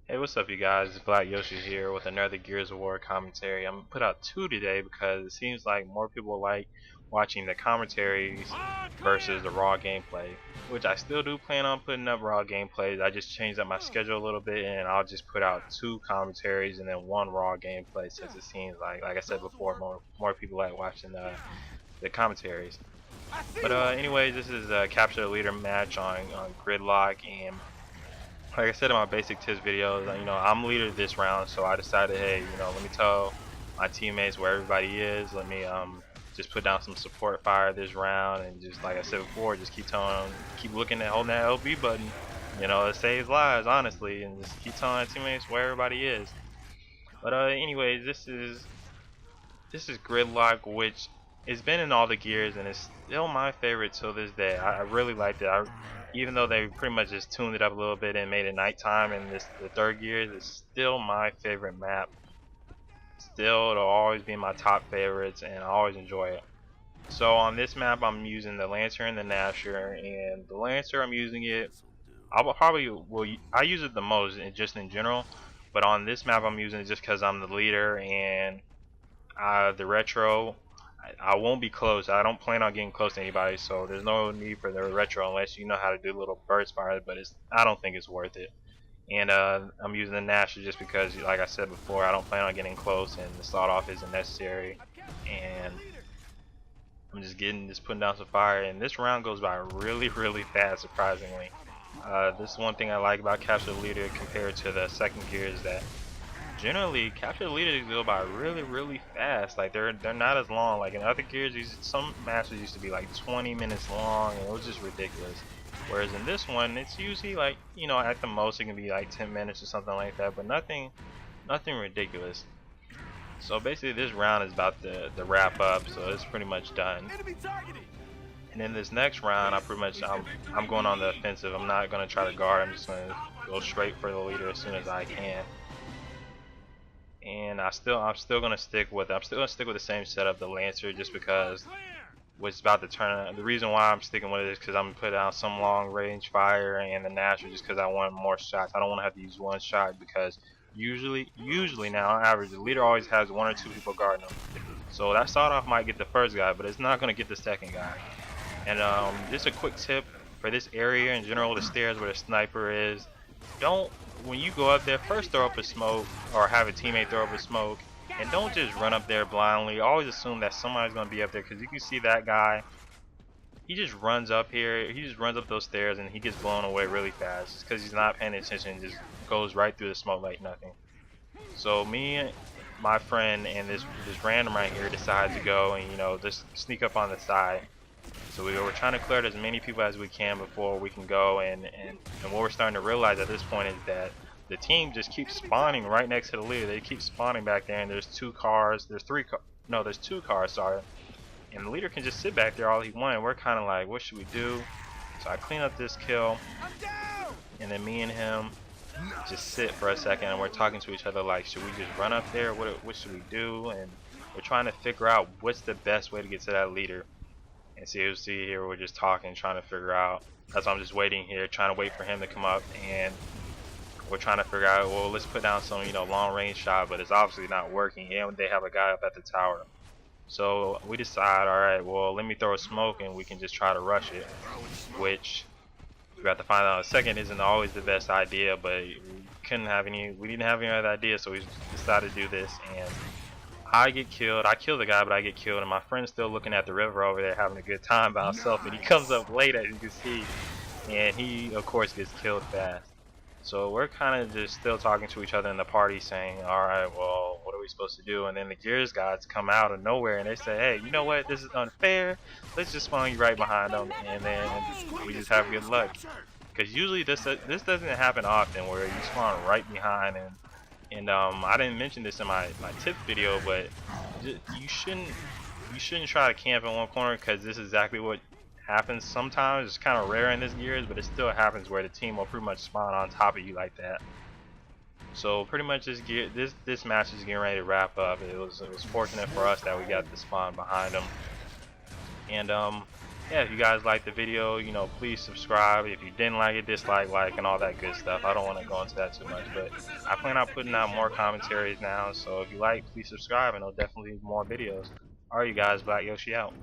Hey, what's up, you guys? It's Black Yoshi here with another Gears of War commentary. I'm gonna put out two today because it seems like more people like watching the commentaries versus the raw gameplay, which I still do plan on putting up raw gameplays. I just changed up my schedule a little bit and I'll just put out two commentaries and then one raw gameplay since it seems like I said before, more people like watching the commentaries. But anyways, this is a capture the leader match on Gridlock, and like I said in my basic tips videos, I'm leader this round, so I decided, hey, let me tell my teammates where everybody is. Let me just put down some support fire this round, and just like I said before, just keep looking at holding that LB button. It saves lives, honestly, and just keep telling my teammates where everybody is. But anyways, this is Gridlock, which it's been in all the gears and it's still my favorite till this day. I really liked it. Even though they pretty much just tuned it up a little bit and made it nighttime in the third gears, it's still my favorite map. Still, it'll always be my top favorites, and I always enjoy it. So on this map, I'm using the Lancer and the Gnasher, and the Lancer, I'm using it. I use it the most, just in general. But on this map, I'm using it just because I'm the leader, and the retro, I won't be close. I don't plan on getting close to anybody, so there's no need for the retro unless you know how to do little burst fire. But I don't think it's worth it. And I'm using the Gnasher just because, like I said before, I don't plan on getting close, and the sawed off isn't necessary. And I'm just putting down some fire. And this round goes by really, really fast, surprisingly. This is one thing I like about Capture the Leader compared to the second gear is that generally capture the leaders go by really, really fast. Like they're not as long. Like in other gears, some matches used to be like 20 minutes long, and it was just ridiculous. Whereas in this one, it's usually like, at the most it can be like 10 minutes or something like that, but nothing ridiculous. So basically, this round is about the wrap up, so it's pretty much done. And in this next round, I'm going on the offensive. I'm not gonna try to guard. I'm just gonna go straight for the leader as soon as I can. And I'm still gonna stick with the same setup, the Lancer, just because what's about to turn. The reason why I'm sticking with it is because I'm gonna put out some long range fire, and the Gnasher just because I want more shots. I don't want to have to use one shot because usually now on average the leader always has one or two people guarding them. So that sawed off might get the first guy, but it's not gonna get the second guy. And just a quick tip for this area in general, the stairs where the sniper is. When you go up there, first throw up a smoke or have a teammate throw up a smoke, and don't just run up there blindly. Always assume that somebody's going to be up there, because you can see that guy, he just runs up here, he just runs up those stairs and he gets blown away really fast just because he's not paying attention and just goes right through the smoke like nothing. So me, my friend, and this random right here decides to go and just sneak up on the side. So we're trying to clear out as many people as we can before we can go, and what we're starting to realize at this point is that the team just keeps spawning right next to the leader. They keep spawning back there, and there's two cars, there's two cars, sorry. And the leader can just sit back there all he wants. We're kind of like, what should we do? So I clean up this kill, and then me and him just sit for a second, and we're talking to each other like, should we just run up there? What should we do? And we're trying to figure out what's the best way to get to that leader. And see here, we're just talking, trying to figure out. That's why I'm just waiting here, trying to wait for him to come up, and we're trying to figure out, well, let's put down some long range shot, but it's obviously not working, and they have a guy up at the tower. So we decide, alright, well, let me throw a smoke and we can just try to rush it, which we got to find out in a second isn't always the best idea, but we didn't have any other idea, so we decided to do this. And I get killed. I kill the guy, but I get killed, and my friend's still looking at the river over there having a good time by himself, and he comes up late, as you can see, and he of course gets killed fast. So we're kind of just still talking to each other in the party, saying, alright, well, what are we supposed to do? And then the Gears guys come out of nowhere and they say, hey, you know what, this is unfair, let's just spawn you right behind them, and then we just have good luck. Because usually this doesn't happen often, where you spawn right behind. And I didn't mention this in my tip video, but you shouldn't try to camp in one corner, because this is exactly what happens sometimes. It's kind of rare in this gears, but it still happens where the team will pretty much spawn on top of you like that. So pretty much this match is getting ready to wrap up. It was fortunate for us that we got the spawn behind them. And yeah, if you guys liked the video, you know, please subscribe. If you didn't like it, dislike, like, and all that good stuff. I don't want to go into that too much, but I plan on putting out more commentaries now. So if you like, please subscribe, and there'll definitely be more videos. Alright, you guys, Black Yoshi out.